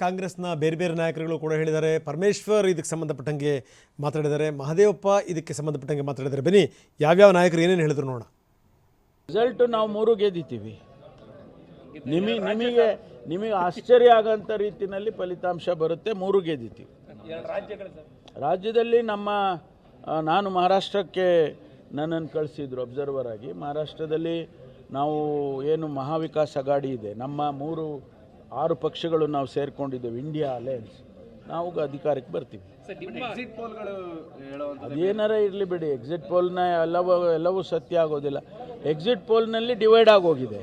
ಕಾಂಗ್ರೆಸ್ನ ಬೇರೆ ಬೇರೆ ನಾಯಕರುಗಳು ಕೂಡ ಹೇಳಿದ್ದಾರೆ. ಪರಮೇಶ್ವರ್ ಇದಕ್ಕೆ ಸಂಬಂಧಪಟ್ಟಂಗೆ ಮಾತಾಡಿದ್ದಾರೆ, ಮಹದೇವಪ್ಪ ಇದಕ್ಕೆ ಸಂಬಂಧಪಟ್ಟಂಗೆ ಮಾತಾಡಿದ್ದಾರೆ. ಬನ್ನಿ ಯಾವ್ಯಾವ ನಾಯಕರು ಏನೇನು ಹೇಳಿದ್ರು ನೋಡೋಣ. ರಿಸಲ್ಟ್ ನಾವು 3 ಗೆದ್ದಿದ್ದೀವಿ. ನಿಮಗೆ ಆಶ್ಚರ್ಯ ಆಗಂತ ರೀತಿಯಲ್ಲಿ ಫಲಿತಾಂಶ ಬರುತ್ತೆ. 3 ಗೆದ್ದಿದ್ದೀವಿ. ರಾಜ್ಯದಲ್ಲಿ ನಾನು ಮಹಾರಾಷ್ಟ್ರಕ್ಕೆ ನನ್ನನ್ನು ಕಳಿಸಿದ್ರು ಅಬ್ಸರ್ವರ್ ಆಗಿ. ಮಹಾರಾಷ್ಟ್ರದಲ್ಲಿ ನಾವು ಏನು ಮಹಾವಿಕಾಸ್ ಅಘಾಡಿ ಇದೆ, ನಮ್ಮ 6 ಪಕ್ಷಗಳು ನಾವು ಸೇರ್ಕೊಂಡಿದ್ದೇವೆ, ಇಂಡಿಯಾ ಅಲಯನ್ಸ್, ನಾವು ಅಧಿಕಾರಕ್ಕೆ ಬರ್ತೀವಿ. ಅದೇನಾರ ಇರಲಿ ಬಿಡಿ, ಎಕ್ಸಿಟ್ ಪೋಲ್ನ ಎಲ್ಲವೂ ಸತ್ಯ ಆಗೋದಿಲ್ಲ. ಎಕ್ಸಿಟ್ ಪೋಲ್ನಲ್ಲಿ ಡಿವೈಡ್ ಆಗೋಗಿದೆ.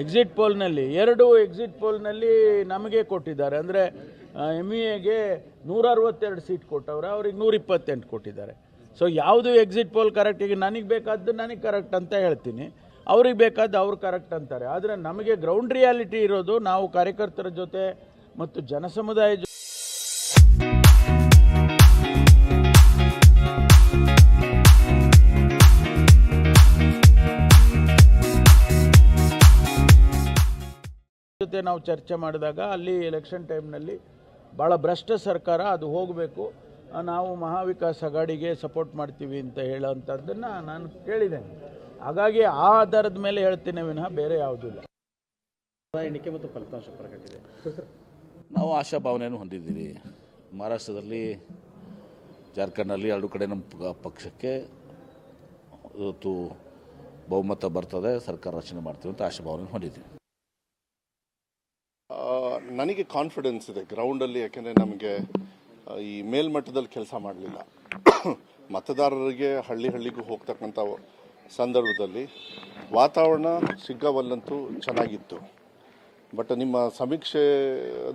ಎಕ್ಸಿಟ್ ಪೋಲ್ನಲ್ಲಿ 2 ಎಕ್ಸಿಟ್ ಪೋಲ್ನಲ್ಲಿ ನಮಗೆ ಕೊಟ್ಟಿದ್ದಾರೆ. ಅಂದರೆ MEAಗೆ 162 ಸೀಟ್ ಕೊಟ್ಟವ್ರೆ, ಅವ್ರಿಗೆ 128 ಕೊಟ್ಟಿದ್ದಾರೆ. ಸೊ ಯಾವುದು ಎಕ್ಸಿಟ್ ಪೋಲ್ ಕರೆಕ್ಟ್? ಈಗ ನನಗೆ ಬೇಕಾದ್ದು ನನಗೆ ಕರೆಕ್ಟ್ ಅಂತ ಹೇಳ್ತೀನಿ, ಅವ್ರಿಗೆ ಬೇಕಾದ್ದು ಅವ್ರು ಕರೆಕ್ಟ್ ಅಂತಾರೆ. ಆದರೆ ನಮಗೆ ಗ್ರೌಂಡ್ ರಿಯಾಲಿಟಿ ಇರೋದು, ನಾವು ಕಾರ್ಯಕರ್ತರ ಜೊತೆ ಮತ್ತು ಜನಸಮುದಾಯ ಜೊತೆ ನಾವು ಚರ್ಚೆ ಮಾಡಿದಾಗ ಅಲ್ಲಿ ಎಲೆಕ್ಷನ್ ಟೈಮ್ನಲ್ಲಿ ಭಾಳ ಭ್ರಷ್ಟ ಸರ್ಕಾರ, ಅದು ಹೋಗಬೇಕು, ನಾವು ಮಹಾವಿಕಾಸ್ ಅಘಾಡಿಗೆ ಸಪೋರ್ಟ್ ಮಾಡ್ತೀವಿ ಅಂತ ಹೇಳೋವಂಥದ್ದನ್ನು ನಾನು ಕೇಳಿದ್ದೇನೆ. ಹಾಗಾಗಿ ಆ ಆಧಾರದ ಮೇಲೆ ಹೇಳ್ತೀನಿ ವಿನಃ ಬೇರೆ ಯಾವುದೂ ಇಲ್ಲ. ಎಣಿಕೆ ಮತ್ತು ಫಲಿತಾಂಶ ಪ್ರಕಟಿದೆ. ನಾವು ಆಶಾಭಾವನೆಯನ್ನು ಹೊಂದಿದ್ದೀವಿ. ಮಹಾರಾಷ್ಟ್ರದಲ್ಲಿ, ಜಾರ್ಖಂಡಲ್ಲಿ 2 ಕಡೆ ನಮ್ಮ ಪಕ್ಷಕ್ಕೆ ಇವತ್ತು ಬಹುಮತ ಬರ್ತದೆ, ಸರ್ಕಾರ ರಚನೆ ಮಾಡ್ತೀವಿ ಅಂತ ಆಶಾಭಾವನೆ ಹೊಂದಿದ್ದೀವಿ. ನನಗೆ ಕಾನ್ಫಿಡೆನ್ಸ್ ಇದೆ ಗ್ರೌಂಡಲ್ಲಿ. ಯಾಕೆಂದರೆ ನಮಗೆ ಈ ಮೇಲ್ಮಟ್ಟದಲ್ಲಿ ಕೆಲಸ ಮಾಡಲಿಲ್ಲ. ಮತದಾರರಿಗೆ ಹಳ್ಳಿಗೂ ಹೋಗ್ತಕ್ಕಂಥ ಸಂದರ್ಭದಲ್ಲಿ ವಾತಾವರಣ ಸಿಗ್ಗಾವಲ್ಲಂತೂ ಚೆನ್ನಾಗಿತ್ತು. ಬಟ್ ನಿಮ್ಮ ಸಮೀಕ್ಷೆ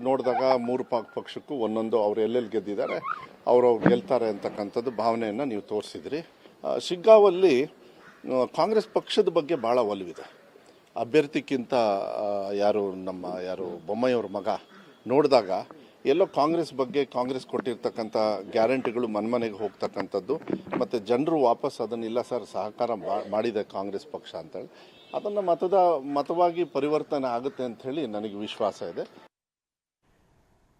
ನೋಡಿದಾಗ 3 ಪಕ್ಷಕ್ಕೂ ಒಂದೊಂದು ಅವ್ರು ಎಲ್ಲೆಲ್ಲಿ ಗೆದ್ದಿದ್ದಾರೆ ಅವರು ಗೆಲ್ತಾರೆ ಅಂತಕ್ಕಂಥದ್ದು ಭಾವನೆಯನ್ನು ನೀವು ತೋರಿಸಿದ್ರಿ. ಶಿಗ್ಗಾವಲ್ಲಿ ಕಾಂಗ್ರೆಸ್ ಪಕ್ಷದ ಬಗ್ಗೆ ಭಾಳ ಒಲವಿದೆ. ಅಭ್ಯರ್ಥಿಗಿಂತ ಯಾರು ಬೊಮ್ಮಾಯಿಯವ್ರ ಮಗ ನೋಡಿದಾಗ ಎಲ್ಲೋ ಕಾಂಗ್ರೆಸ್ ಬಗ್ಗೆ, ಕಾಂಗ್ರೆಸ್ ಕೊಟ್ಟಿರ್ತಕ್ಕಂಥ ಗ್ಯಾರಂಟಿಗಳು ಮನೆಗೆ ಹೋಗ್ತಕ್ಕಂಥದ್ದು, ಮತ್ತು ಜನರು ವಾಪಸ್ ಅದನ್ನಿಲ್ಲ ಸರ್ ಸಹಕಾರ ಮಾಡಿದೆ ಕಾಂಗ್ರೆಸ್ ಪಕ್ಷ ಅಂತೇಳಿ, ಅದನ್ನು ಮತವಾಗಿ ಪರಿವರ್ತನೆ ಆಗುತ್ತೆ ಅಂಥೇಳಿ ನನಗೆ ವಿಶ್ವಾಸ ಇದೆ.